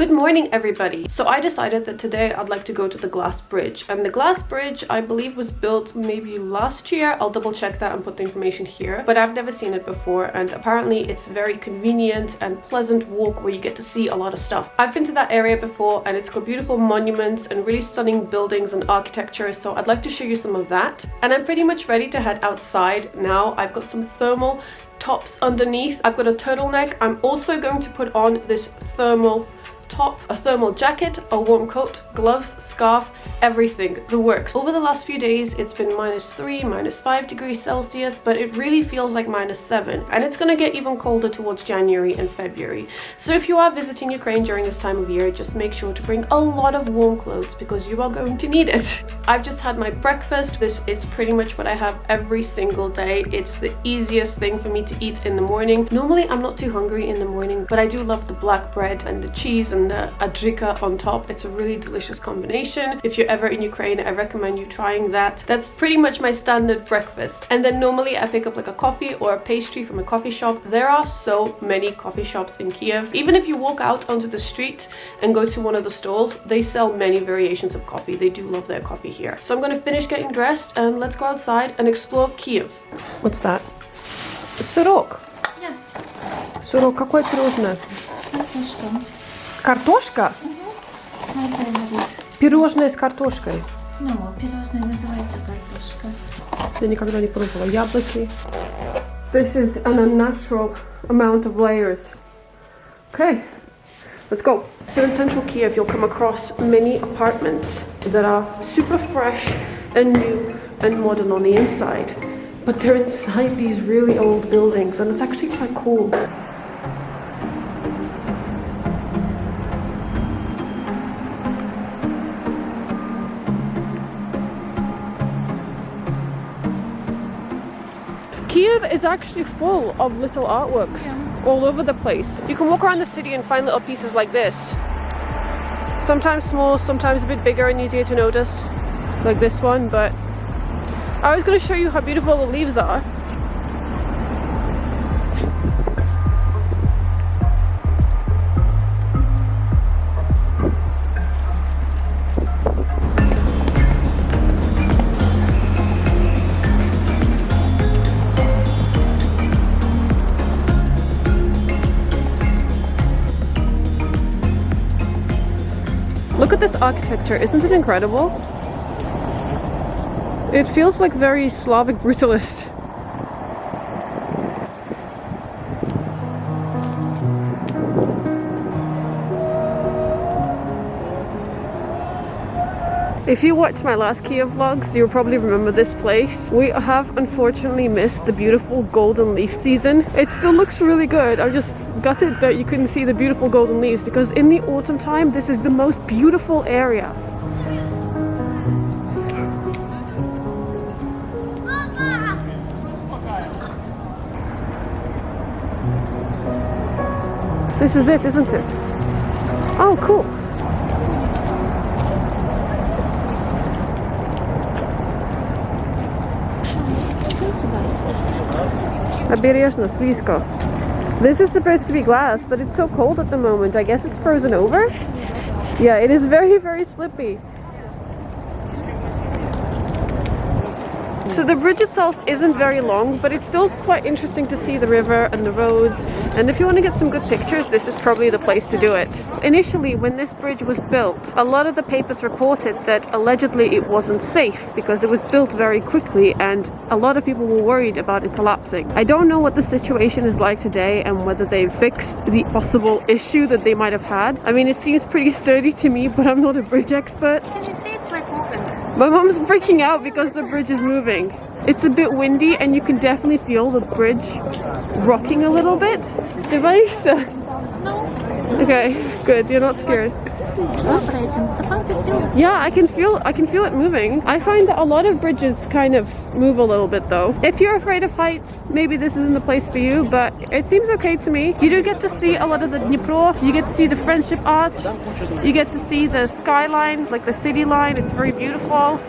Good morning, everybody. So I decided that today I'd like to go to the glass bridge, and the glass bridge I believe was built maybe last year. I'll double check that and put the information here, but I've never seen it before, and apparently it's very convenient and pleasant walk where you get to see a lot of stuff. I've been to that area before and it's got beautiful monuments and really stunning buildings and architecture, so I'd like to show you some of that. And I'm pretty much ready to head outside now. I've got some thermal tops underneath. I've got a turtleneck. I'm also going to put on this thermal top, a thermal jacket, a warm coat, gloves, scarf, everything, the works. Over the last few days it's been -3, -5 degrees Celsius, but it really feels like -7, and it's gonna get even colder towards January and February. So if you are visiting Ukraine during this time of year, just make sure to bring a lot of warm clothes because you are going to need it. I've just had my breakfast. This is pretty much what I have every single day. It's the easiest thing for me to eat in the morning. Normally I'm not too hungry in the morning, but I do love the black bread and the cheese and the adrika on top. It's a really delicious combination. If you're ever in Ukraine, I recommend you trying that. That's pretty much my standard breakfast. And then normally I pick up like a coffee or a pastry from a coffee shop. There are so many coffee shops in Kyiv. Even if you walk out onto the street and go to one of the stalls, they sell many variations of coffee. They do love their coffee here. So I'm gonna finish getting dressed and let's go outside and explore Kyiv. What's that? Сырок. Yeah. Сырок. Какое пирожное? Картошка. Картошка? Пирожное с картошкой. Ну, пирожное называется картошка. Я никогда не пробовала. Яблоки. This is an unnatural amount of layers. Okay, let's go. So in central Kyiv, you'll come across many apartments that are super fresh and new and modern on the inside. But they're inside these really old buildings, and it's actually quite cool. Kyiv is actually full of little artworks all over the place. You can walk around the city and find little pieces like this. Sometimes small, sometimes a bit bigger and easier to notice, like this one, but I was going to show you how beautiful the leaves are. Look at this architecture, isn't it incredible? It feels like very Slavic brutalist. If you watched my last Kyiv vlogs, you'll probably remember this place. We have unfortunately missed the beautiful golden leaf season. It still looks really good. I'm just gutted that you couldn't see the beautiful golden leaves, because in the autumn time, this is the most beautiful area. This is it, isn't it? Oh, cool. Обережно, слизко. This is supposed to be glass, but it's so cold at the moment. I guess it's frozen over? Yeah, it is very, very slippy. So the bridge itself isn't very long, but it's still quite interesting to see the river and the roads. And if you want to get some good pictures, this is probably the place to do it. Initially, when this bridge was built, a lot of the papers reported that allegedly it wasn't safe because it was built very quickly and a lot of people were worried about it collapsing. I don't know what the situation is like today and whether they've fixed the possible issue that they might have had. I mean, it seems pretty sturdy to me, but I'm not a bridge expert. Can you see it's like moving? My mom's freaking out because the bridge is moving. It's a bit windy and you can definitely feel the bridge rocking a little bit. Ты боишься? No. Okay, good. You're not scared. It's operating. How do you feel it? Yeah, I can feel it moving. I find that a lot of bridges kind of move a little bit though. If you're afraid of heights, maybe this isn't the place for you, but it seems okay to me. You do get to see a lot of the Dnipro. You get to see the Friendship Arch. You get to see the skyline, like the city line. It's very beautiful.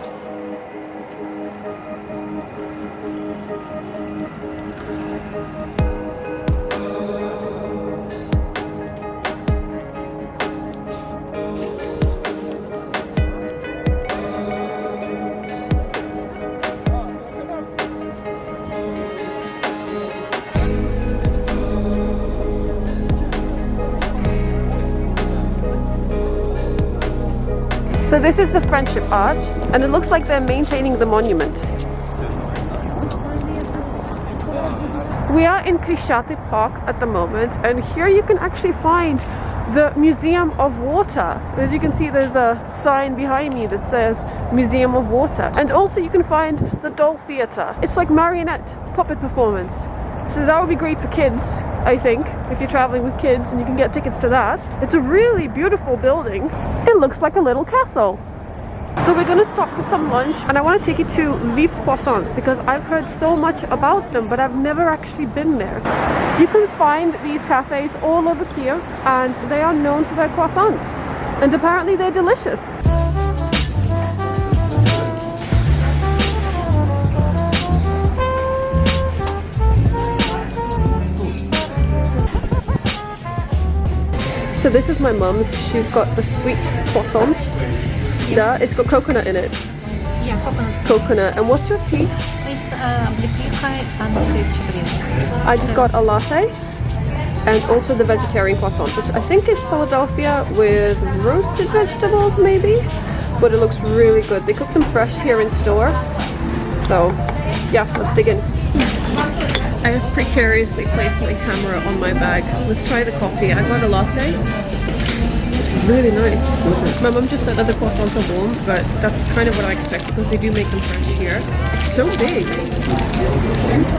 So this is the Friendship Arch, and it looks like they're maintaining the monument. We are in Krishati Park at the moment, and here you can actually find the Museum of Water. As you can see, there's a sign behind me that says Museum of Water. And also you can find the Doll Theatre. It's like marionette puppet performance. So that would be great for kids, I think, if you're traveling with kids and you can get tickets to that. It's a really beautiful building. It looks like a little castle. So we're gonna stop for some lunch, and I want to take you to Lviv croissants because I've heard so much about them, but I've never actually been there. You can find these cafes all over Kyiv, and they are known for their croissants, and apparently they're delicious. So this is my mum's. She's got the sweet croissant. Yeah, it's got coconut in it. Yeah, coconut. Coconut. And what's your tea? It's облепиха and chocolates. I just got a latte and also the vegetarian croissant, which I think is Philadelphia with roasted vegetables maybe, but it looks really good. They cook them fresh here in store. So yeah, let's dig in. I have precariously placed my camera on my bag. Let's try the coffee. I got a latte. It's really nice. My mum just said that the croissants are warm, but that's kind of what I expect because they do make them fresh here. It's so big.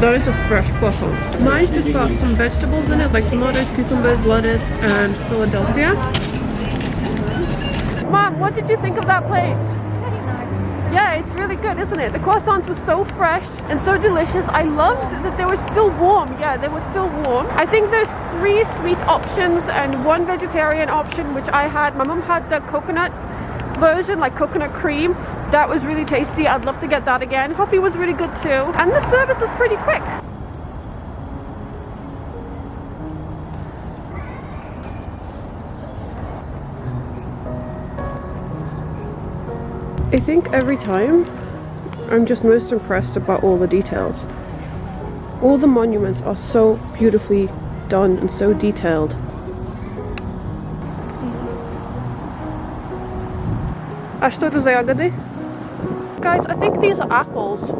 That is a fresh croissant. Mine's just got some vegetables in it, like tomatoes, cucumbers, lettuce, and Philadelphia. Mom, what did you think of that place? Yeah, it's really good, isn't it? The croissants were so fresh and so delicious. I loved that they were still warm. Yeah, they were still warm. I think there's 3 sweet options and 1 vegetarian option, which I had. My mum had the coconut version, like coconut cream. That was really tasty. I'd love to get that again. Coffee was really good too. And the service was pretty quick. I think every time I'm just most impressed about all the details. All the monuments are so beautifully done and so detailed. А что это за ягоды? Guys, I think these are apples.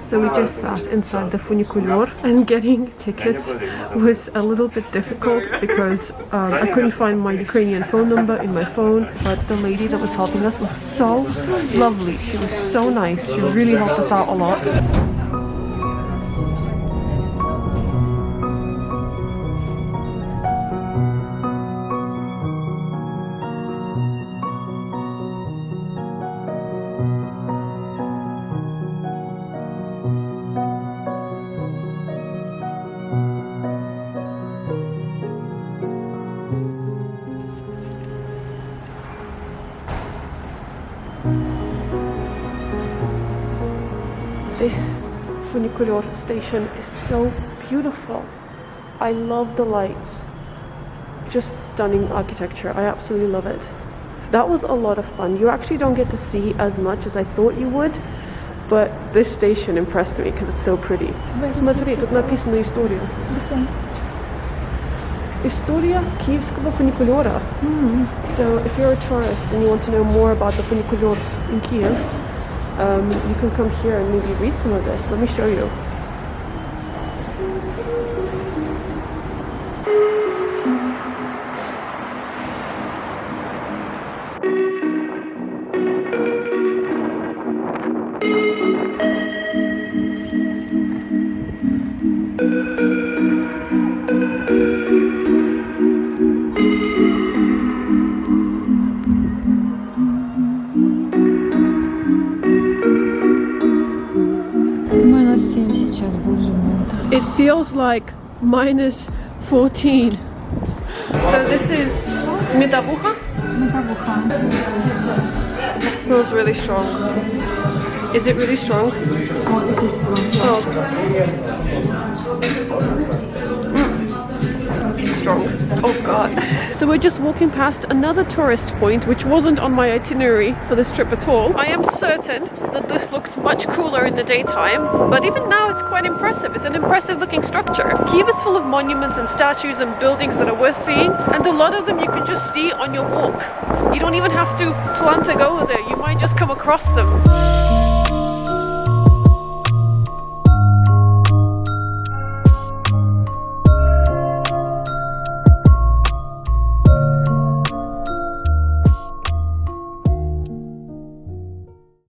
So we just sat inside the funicular, and getting tickets was a little bit difficult because I couldn't find my Ukrainian phone number in my phone, but the lady that was helping us was so lovely. She was so nice. She really helped us out a lot. This funicular station is so beautiful. I love the lights. Just stunning architecture. I absolutely love it. That was a lot of fun. You actually don't get to see as much as I thought you would, but this station impressed me because it's so pretty. Смотри, тут написано история. История Киевского фуникулера. So if you're a tourist and you want to know more about the funiculars in Kyiv, you can come here and maybe read some of this. Let me show you. It feels like minus 14. So this is medavucha. It smells really strong. Is it really strong? Oh, it is strong. Oh. It's strong. Oh god. So we're just walking past another tourist point, which wasn't on my itinerary for this trip at all. I am certain that this looks much cooler in the daytime, but even now it's quite impressive. It's an impressive looking structure. Kyiv is full of monuments and statues and buildings that are worth seeing, and a lot of them you can just see on your walk. You don't even have to plan to go there, you might just come across them.